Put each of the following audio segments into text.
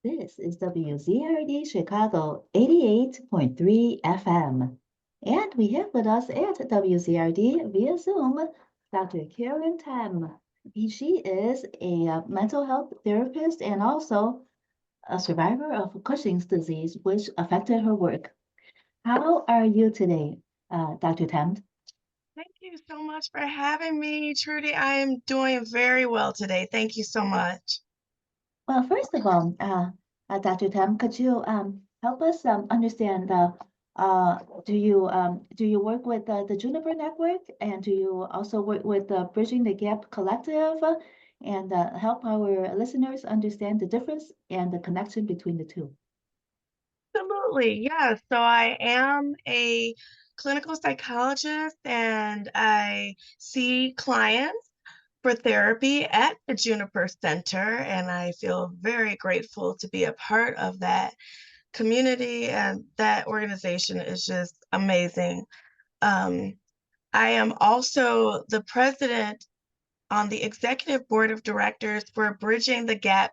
This is WZRD Chicago 88.3 FM. And we have with us at WZRD via Zoom Dr. Karen Thames. She is a mental health therapist and also a survivor of Cushing's disease, which affected her work. How are you today, Dr. Thames? Thank you so much for having me, Trudy. I am doing very well today. Thank you so much. Well, first of all, Dr. Tam, could you help us understand do you work with the Juniper Network, and do you also work with the Bridging the Gap Collective, and help our listeners understand the difference and the connection between the two? Absolutely. Yes. So I am a clinical psychologist and I see clients for therapy at the Juniper Center. And I feel very grateful to be a part of that community. And that organization is just amazing. Um, I am also the president on the executive board of directors for Bridging the Gap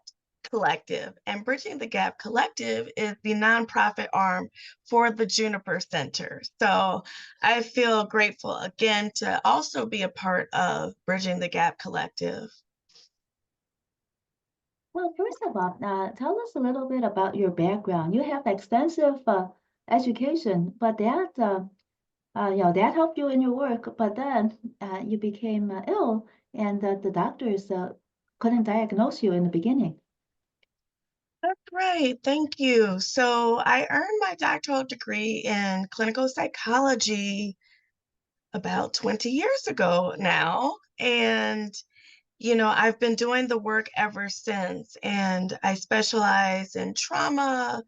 Collective. And Bridging the Gap Collective is the nonprofit arm for the Juniper Center. So I feel grateful again to also be a part of Bridging the Gap Collective. Well, first of all, tell us a little bit about your background. You have extensive education, but that helped you in your work, but then you became ill, and the doctors couldn't diagnose you in the beginning. That's right. Thank you. So I earned my doctoral degree in clinical psychology about 20 years ago now. And I've been doing the work ever since, and I specialize in trauma,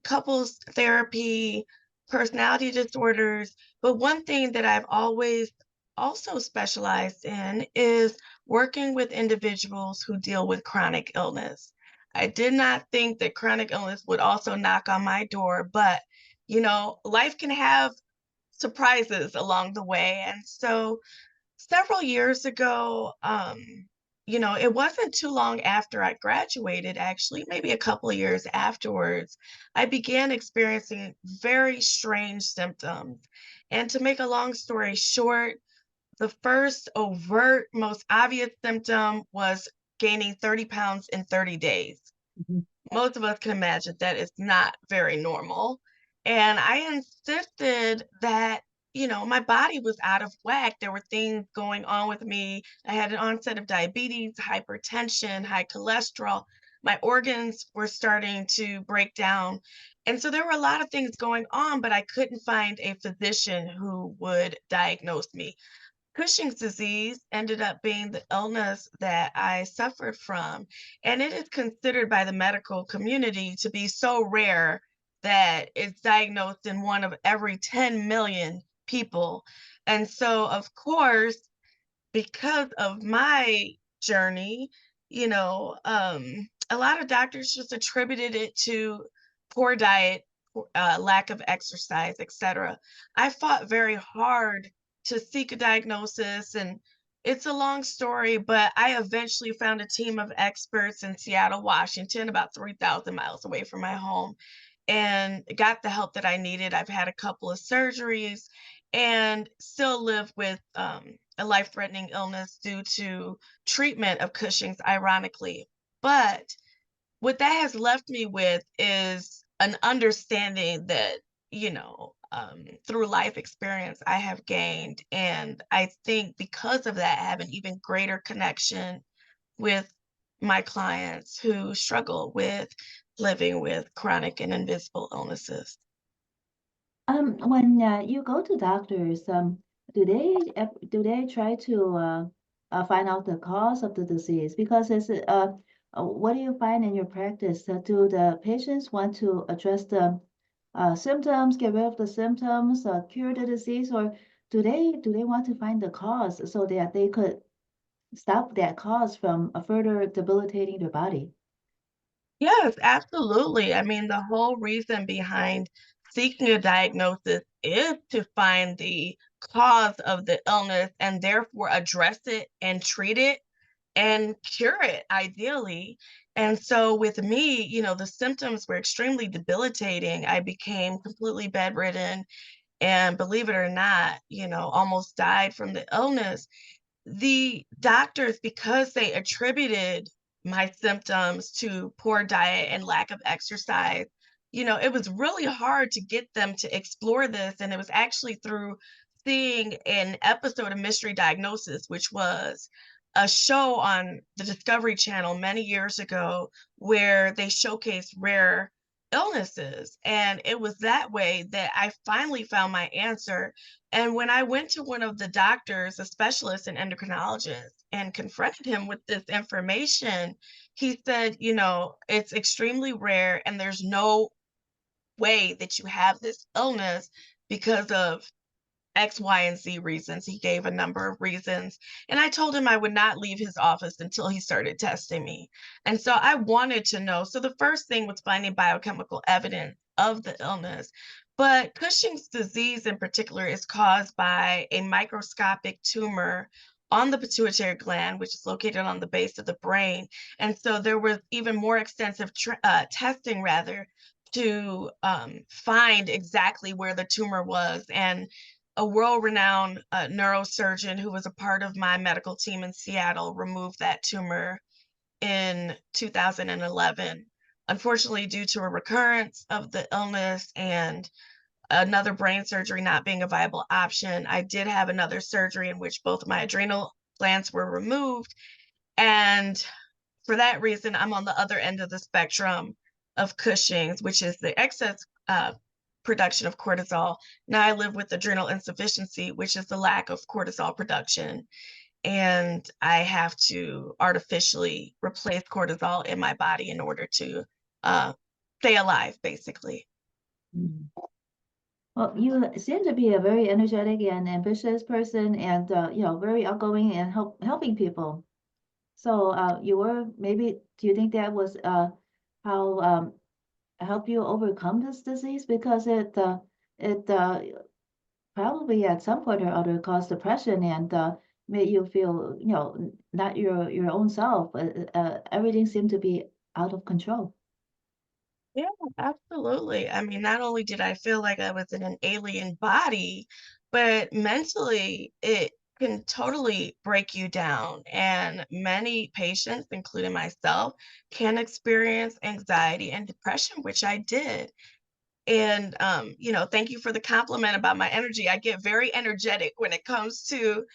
couples therapy, personality disorders. But one thing that I've always also specialized in is working with individuals who deal with chronic illness. I did not think that chronic illness would also knock on my door, but life can have surprises along the way. And so several years ago, it wasn't too long after I graduated, actually, maybe a couple of years afterwards, I began experiencing very strange symptoms. And to make a long story short, the first overt, most obvious symptom was gaining 30 pounds in 30 days. Mhm. Most of us can imagine that is not very normal. And I insisted that, my body was out of whack. There were things going on with me. I had an onset of diabetes, hypertension, high cholesterol. My organs were starting to break down. And so there were a lot of things going on, but I couldn't find a physician who would diagnose me. Cushing's disease ended up being the illness that I suffered from, and it is considered by the medical community to be so rare that it's diagnosed in one of every 10 million people. And so, of course, because of my journey, a lot of doctors just attributed it to poor diet, lack of exercise, etc. I fought very hard to seek a diagnosis, and it's a long story, but I eventually found a team of experts in Seattle, Washington, about 3,000 miles away from my home, and got the help that I needed. I've had a couple of surgeries and still live with a life threatening illness due to treatment of Cushing's, ironically. But what that has left me with is an understanding that, through life experience I have gained. And I think because of that, I have an even greater connection with my clients who struggle with living with chronic and invisible illnesses. When you go to doctors, do they try to find out the cause of the disease? Because what do you find in your practice? Do the patients want to address the symptoms, get rid of the symptoms, cure the disease, or do they want to find the cause so that they could stop that cause from further debilitating their body? Yes, absolutely. I mean, the whole reason behind seeking a diagnosis is to find the cause of the illness and therefore address it and treat it and cure it ideally. And so with me, the symptoms were extremely debilitating. I became completely bedridden and, believe it or not, almost died from the illness. The doctors, because they attributed my symptoms to poor diet and lack of exercise, it was really hard to get them to explore this. And it was actually through seeing an episode of Mystery Diagnosis, which was a show on the Discovery Channel many years ago where they showcased rare illnesses. And it was that way that I finally found my answer. And when I went to one of the doctors, a specialist in endocrinologist, and confronted him with this information, he said, it's extremely rare and there's no way that you have this illness because of X, Y, and Z reasons. He gave a number of reasons. And I told him I would not leave his office until he started testing me. And so I wanted to know. So the first thing was finding biochemical evidence of the illness. But Cushing's disease in particular is caused by a microscopic tumor on the pituitary gland, which is located on the base of the brain. And so there was even more extensive testing, rather, to find exactly where the tumor was. And a world-renowned neurosurgeon who was a part of my medical team in Seattle removed that tumor in 2011. Unfortunately, due to a recurrence of the illness and another brain surgery not being a viable option, I did have another surgery in which both of my adrenal glands were removed. And for that reason, I'm on the other end of the spectrum of Cushing's, which is the excess production of cortisol. Now I live with adrenal insufficiency, which is the lack of cortisol production. And I have to artificially replace cortisol in my body in order to uh, stay alive, basically. Mm. Well, you seem to be a very energetic and ambitious person and, very outgoing and helping people. So, you were maybe, do you think that was, how, help you overcome this disease? Because it, probably at some point or other caused depression and, made you feel, not your own self. Everything seemed to be out of control. Yeah, absolutely. I mean, not only did I feel like I was in an alien body, but mentally it can totally break you down. And many patients, including myself, can experience anxiety and depression, which I did. And, thank you for the compliment about my energy. I get very energetic when it comes to,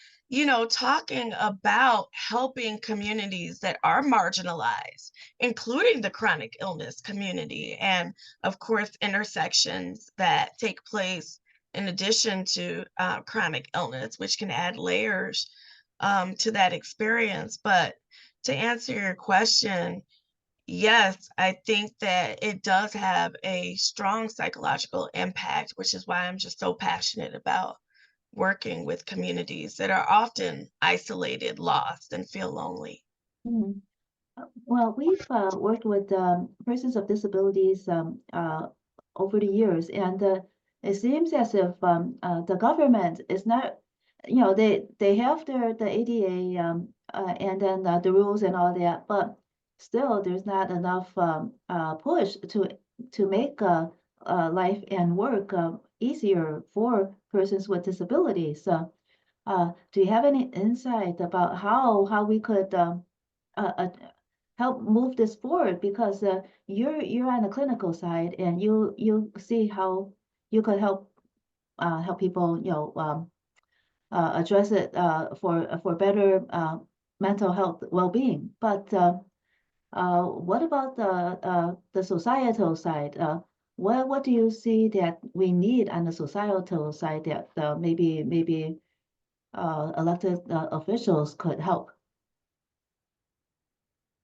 talking about helping communities that are marginalized, including the chronic illness community. And of course, intersections that take place in addition to chronic illness, which can add layers to that experience. But to answer your question, yes, I think that it does have a strong psychological impact, which is why I'm just so passionate about working with communities that are often isolated, lost, and feel lonely. Mhm. Well, we've worked with persons of disabilities over the years, and it seems as if the government is not, they have the ADA and then the rules and all that, but still there's not enough push to make life and work easier for persons with disabilities. Do you have any insight about how we could uh, uh, help move this forward? Because you're on the clinical side and you see how you could help people, address it for better mental health well-being. But what about the societal side? What do you see that we need on the societal side that maybe elected officials could help?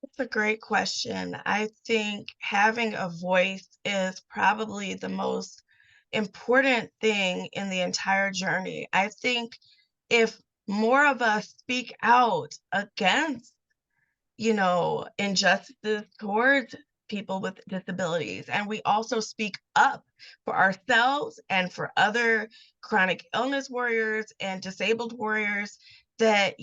It's a great question. I think having a voice is probably the most important thing in the entire journey. I think if more of us speak out against injustices towards people with disabilities. And we also speak up for ourselves and for other chronic illness warriors and disabled warriors that,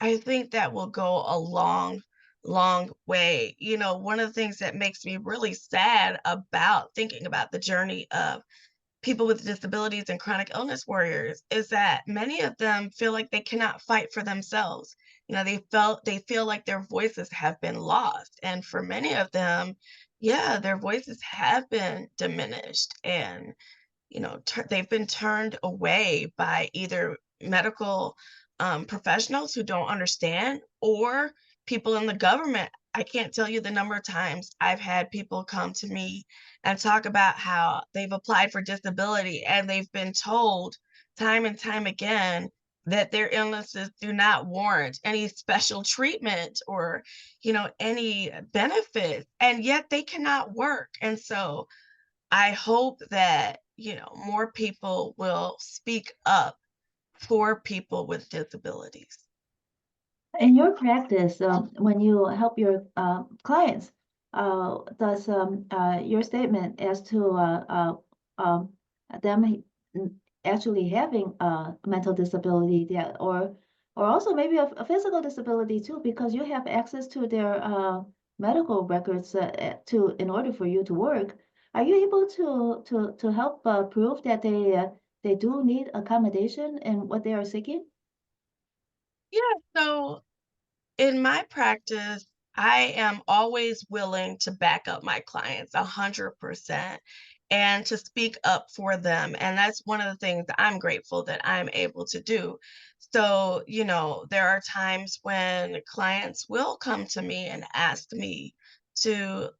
I think that will go a long, long way. One of the things that makes me really sad about thinking about the journey of people with disabilities and chronic illness warriors is that many of them feel like they cannot fight for themselves. They feel like their voices have been lost. And for many of them, yeah, their voices have been diminished. And they've been turned away by either medical professionals who don't understand or people in the government. I can't tell you the number of times I've had people come to me and talk about how they've applied for disability and they've been told time and time again that their illnesses do not warrant any special treatment or any benefit, and yet they cannot work. And so I hope that, more people will speak up for people with disabilities. In your practice, when you help your clients, does your statement as to them actually having a mental disability that, or also maybe a physical disability too, because you have access to their medical records to in order for you to work, are you able to help prove that they do need accommodation in what they are seeking? Yeah, so in my practice, I am always willing to back up my clients 100% and to speak up for them. And that's one of the things that I'm grateful that I'm able to do. So, there are times when clients will come to me and ask me to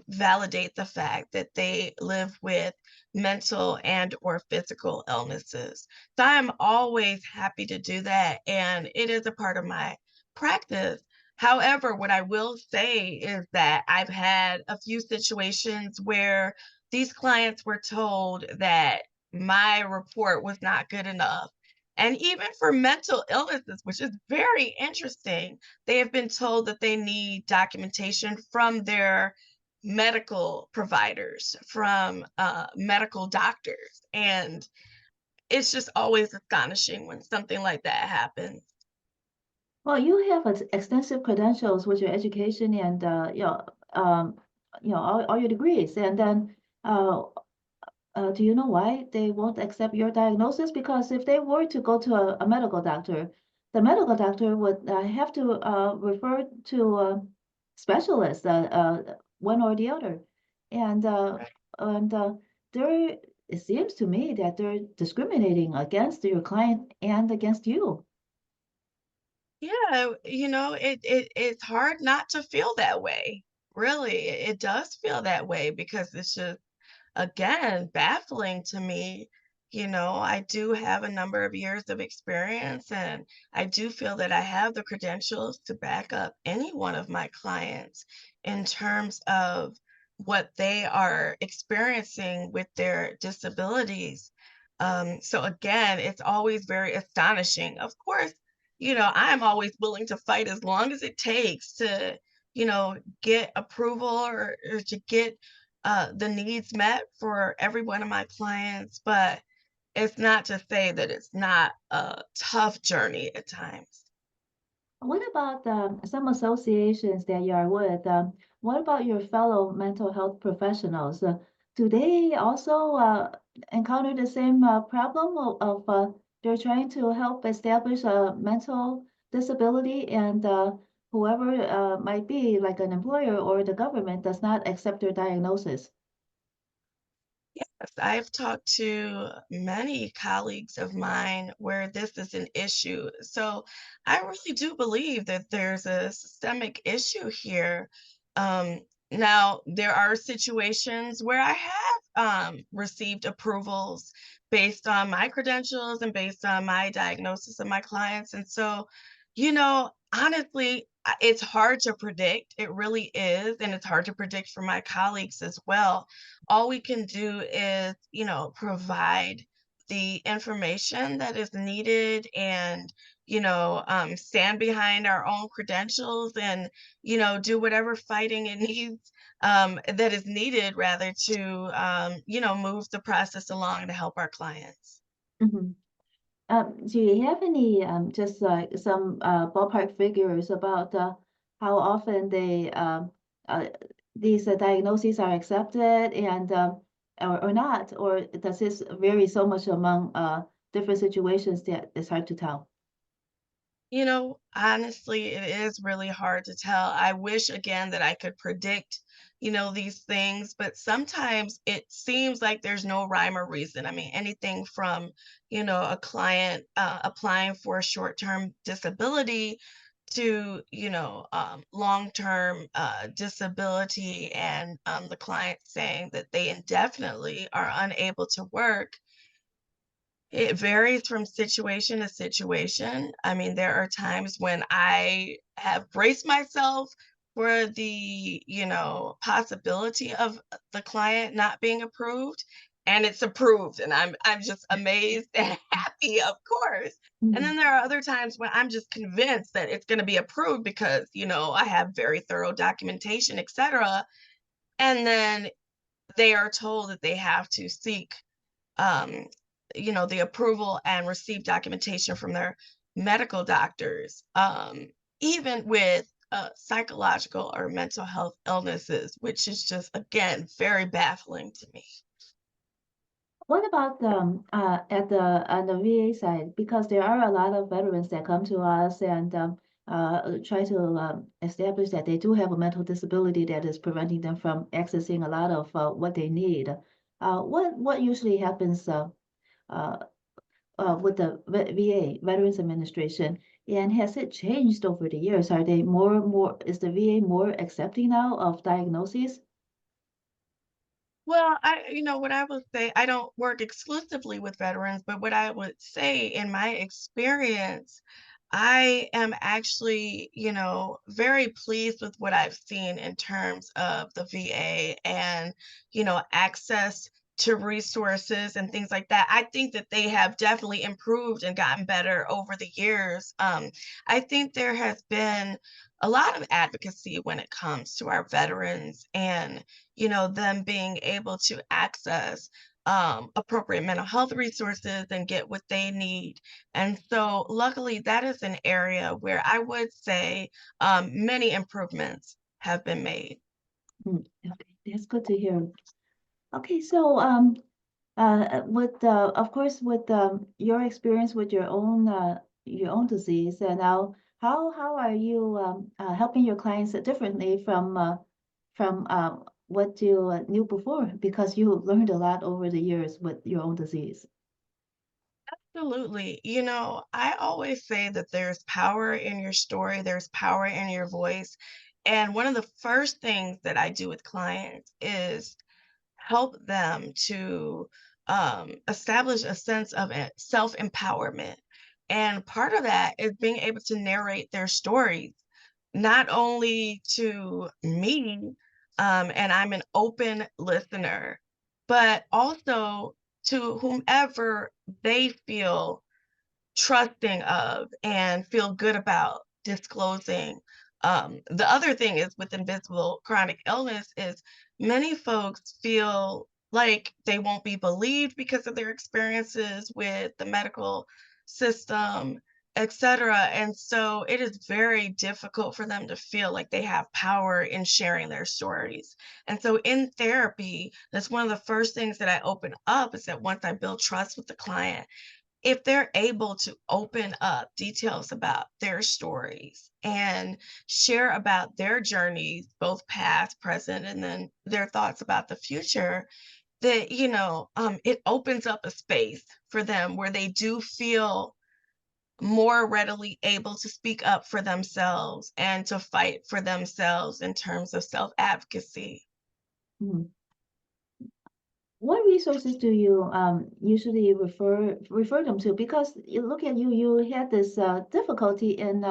validate the fact that they live with mental and or physical illnesses. So I'm always happy to do that. And it is a part of my practice. However, what I will say is that I've had a few situations where these clients were told that my report was not good enough. And even for mental illnesses, which is very interesting, they have been told that they need documentation from their medical providers, from medical doctors. And it's just always astonishing when something like that happens. Well, you have extensive credentials with your education and all your degrees. And then, uh, do you know why they won't accept your diagnosis? Because if they were to go to a medical doctor, the medical doctor would have to refer to specialists, one or the other. And and there, it seems to me that they're discriminating against your client and against you. Yeah, it's hard not to feel that way. Really, it does feel that way because it's just, again, baffling to me. I do have a number of years of experience, and I do feel that I have the credentials to back up any one of my clients in terms of what they are experiencing with their disabilities. So again, it's always very astonishing. Of course, I'm always willing to fight as long as it takes to, get approval or to get the needs met for every one of my clients, but it's not to say that it's not a tough journey at times. What about some associations that you are with? What about your fellow mental health professionals? Do they also encounter the same problem of they're trying to help establish a mental disability and whoever might be, like an employer or the government, does not accept their diagnosis? Yes, I've talked to many colleagues of mine where this is an issue. So I really do believe that there's a systemic issue here. Now, there are situations where I have received approvals based on my credentials and based on my diagnosis of my clients. And so, honestly, it's hard to predict. It really is. And it's hard to predict for my colleagues as well. All we can do is, provide the information that is needed and, stand behind our own credentials and, do whatever fighting it needs, that is needed rather to, move the process along to help our clients. Mhm. Do you have any just some ballpark figures about how often uh, these diagnoses are accepted and or not, or does this vary so much among different situations that it's hard to tell? Honestly, it is really hard to tell. I wish again that I could predict, these things, but sometimes it seems like there's no rhyme or reason. I mean, anything from, a client applying for a short-term disability to, long-term disability and the client saying that they indefinitely are unable to work. It varies from situation to situation. I mean, there are times when I have braced myself for the, possibility of the client not being approved, and it's approved, and I'm just amazed and happy, of course. And Mhm. then there are other times when I'm just convinced that it's gonna be approved because, I have very thorough documentation, etcetera, and then they are told that they have to seek um, the approval and receive documentation from their medical doctors, even with psychological or mental health illnesses, which is just, again, very baffling to me. What about at the on the VA side? Because there are a lot of veterans that come to us and try to establish that they do have a mental disability that is preventing them from accessing a lot of what they need. What usually happens uh, with the VA, Veterans Administration, and has it changed over the years? Are they more, is the VA more accepting now of diagnoses? Well, what I would say, I don't work exclusively with veterans, but what I would say in my experience, I am actually, very pleased with what I've seen in terms of the VA and, access to resources and things like that. I think that they have definitely improved and gotten better over the years. I think there has been a lot of advocacy when it comes to our veterans and them being able to access appropriate mental health resources and get what they need. And so, luckily, that is an area where I would say many improvements have been made. Okay, that's good to hear. Okay, so with of course with your experience with your own disease, and now how are you helping your clients differently from what you knew before because you learned a lot over the years with your own disease. Absolutely. I always say that there's power in your story, there's power in your voice. And one of the first things that I do with clients is help them to establish a sense of self empowerment. And part of that is being able to narrate their stories, not only to me, and I'm an open listener, but also to whomever they feel trusting of and feel good about disclosing. The other thing is with invisible chronic illness is many folks feel like they won't be believed because of their experiences with the medical system, etc. And so it is very difficult for them to feel like they have power in sharing their stories. And so in therapy, that's one of the first things that I open up is that once I build trust with the client, if they're able to open up details about their stories and share about their journeys, both past, present, and then their thoughts about the future, that, it opens up a space for them where they do feel more readily able to speak up for themselves and to fight for themselves in terms of self advocacy. Mhm. What resources do you usually refer them to? Because you look at you, you had this difficulty in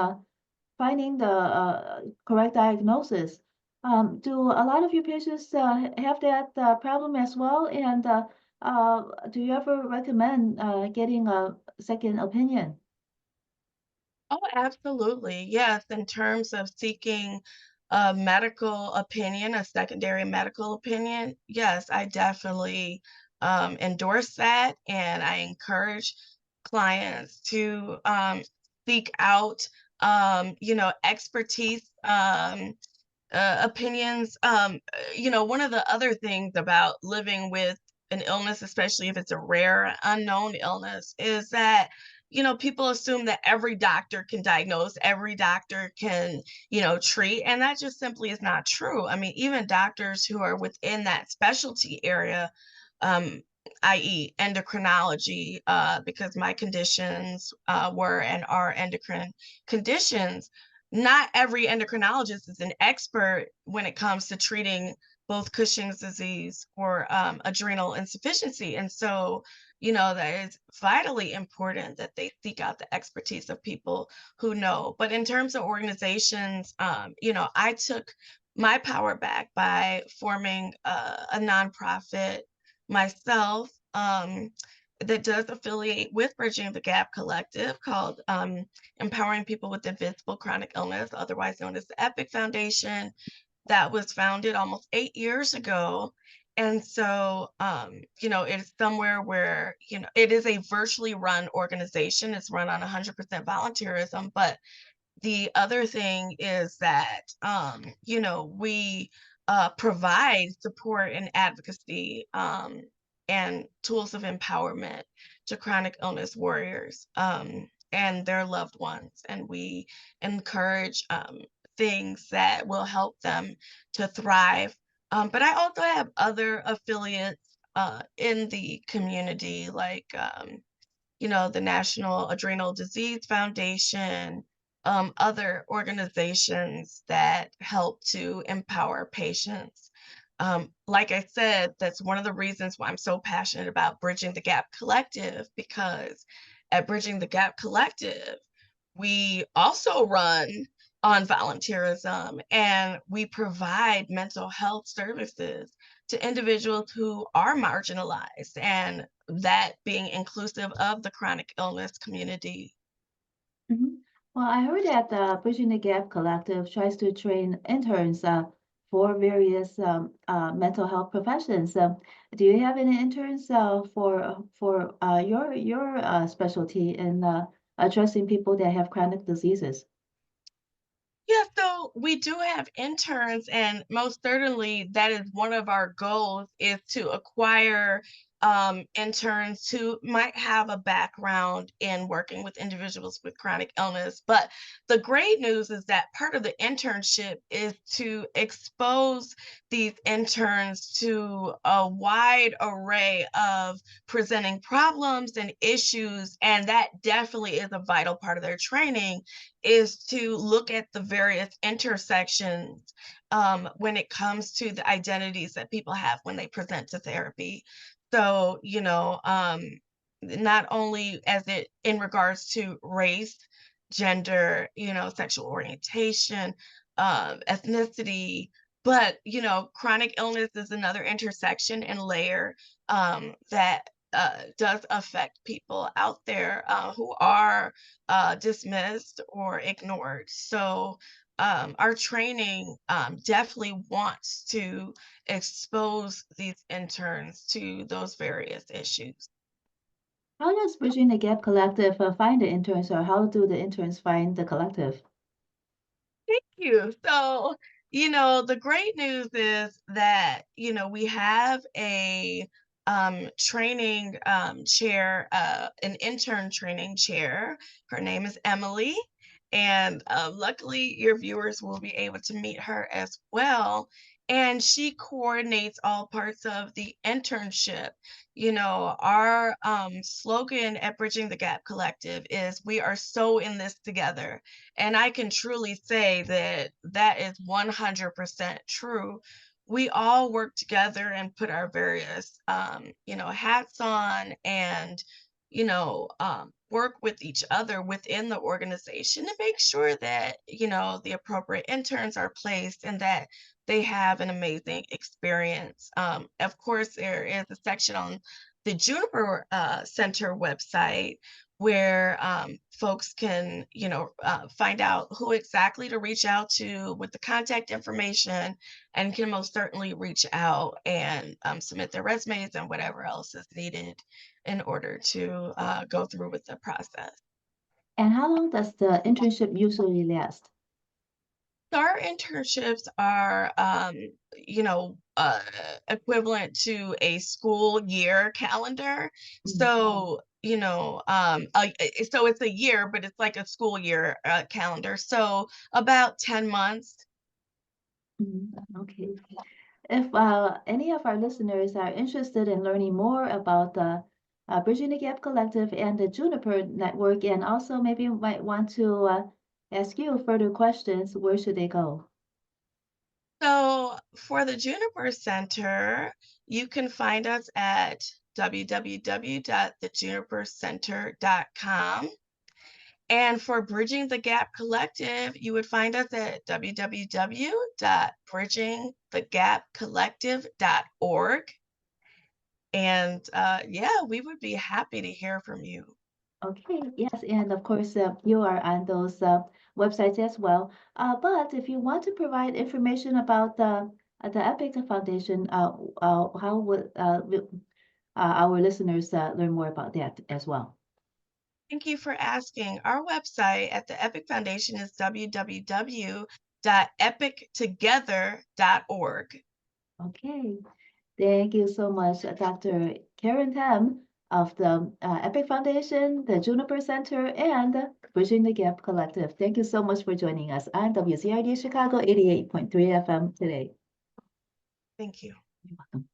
finding the correct diagnosis. Do a lot of your patients have that problem as well? And do you ever recommend getting a second opinion? Oh, absolutely. Yes, in terms of seeking a medical opinion, a secondary medical opinion, yes, I definitely endorse that. And I encourage clients to seek out, expertise um, opinions. One of the other things about living with an illness, especially if it's a rare, unknown illness, is that people assume that every doctor can diagnose, every doctor can treat, and that just simply is not true. I mean, even doctors who are within that specialty area, um, i.e., endocrinology, because my conditions were and are endocrine conditions. Not every endocrinologist is an expert when it comes to treating both Cushing's disease or adrenal insufficiency. And so, that is vitally important that they seek out the expertise of people who know. But in terms of organizations, I took my power back by forming a nonprofit myself. That does affiliate with Bridging the Gap Collective called Empowering People with Invisible Chronic Illness, otherwise known as the EPIC Foundation, that was founded almost 8 years ago. And so, it's somewhere where, it is a virtually run organization. It's run on 100% volunteerism, but the other thing is that, we provide support and advocacy and tools of empowerment to chronic illness warriors and their loved ones. And we encourage things that will help them to thrive. But I also have other affiliates in the community, like the National Adrenal Disease Foundation, other organizations that help to empower patients. Like I said, that's one of the reasons why I'm so passionate about Bridging the Gap Collective, because at Bridging the Gap Collective, we also run on volunteerism and we provide mental health services to individuals who are marginalized, and that being inclusive of the chronic illness community. Mhm. Well, I heard that the Bridging the Gap Collective tries to train interns for various mental health professions. Do you have any interns for your specialty in addressing people that have chronic diseases? Yeah, so we do have interns, and most certainly that is one of our goals is to acquire interns who might have a background in working with individuals with chronic illness. But the great news is that part of the internship is to expose these interns to a wide array of presenting problems and issues, and that definitely is a vital part of their training, is to look at the various intersections when it comes to the identities that people have when they present to therapy. So, not only as it in regards to race, gender, sexual orientation, ethnicity, but chronic illness is another intersection and layer that does affect people out there who are dismissed or ignored. So, our training definitely wants to expose these interns to those various issues. How does Bridging the Gap Collective find the interns, or how do the interns find the collective? Thank you. So, the great news is that, we have a training chair, an intern training chair. Her name is Emily. And luckily, your viewers will be able to meet her as well. And she coordinates all parts of the internship. Our slogan at Bridging the Gap Collective is "We are so in this together." And I can truly say that that is 100% true. We all work together and put our various, hats on and, work with each other within the organization to make sure that, the appropriate interns are placed and that they have an amazing experience. Of course, there is a section on the Juniper Center website where folks can, find out who exactly to reach out to with the contact information, and can most certainly reach out and submit their resumes and whatever else is needed in order to go through with the process. And how long does the internship usually last? So our internships are, equivalent to a school year calendar. Mm, So, so it's a year, but it's like a school year calendar. So about 10 months. okay. If any of our listeners are interested in learning more about the Bridging the Gap Collective and the Juniper Network, and also maybe might want to ask you further questions, where should they go? So for the Juniper Center, you can find us at www.thejunipercenter.com. And for Bridging the Gap Collective, you would find us at www.bridgingthegapcollective.org. And yeah, we would be happy to hear from you. Okay, yes, and of course, you are on those websites as well. But if you want to provide information about the Epic Foundation, how would our listeners learn more about that as well? Thank you for asking. Our website at the Epic Foundation is www.epictogether.org. Okay, thank you so much, Dr. Karen Thames of the Epic Foundation, the Juniper Center, and Bridging the Gap Collective. Thank you so much for joining us on WZRD Chicago 88.3 FM today. Thank you. You're welcome.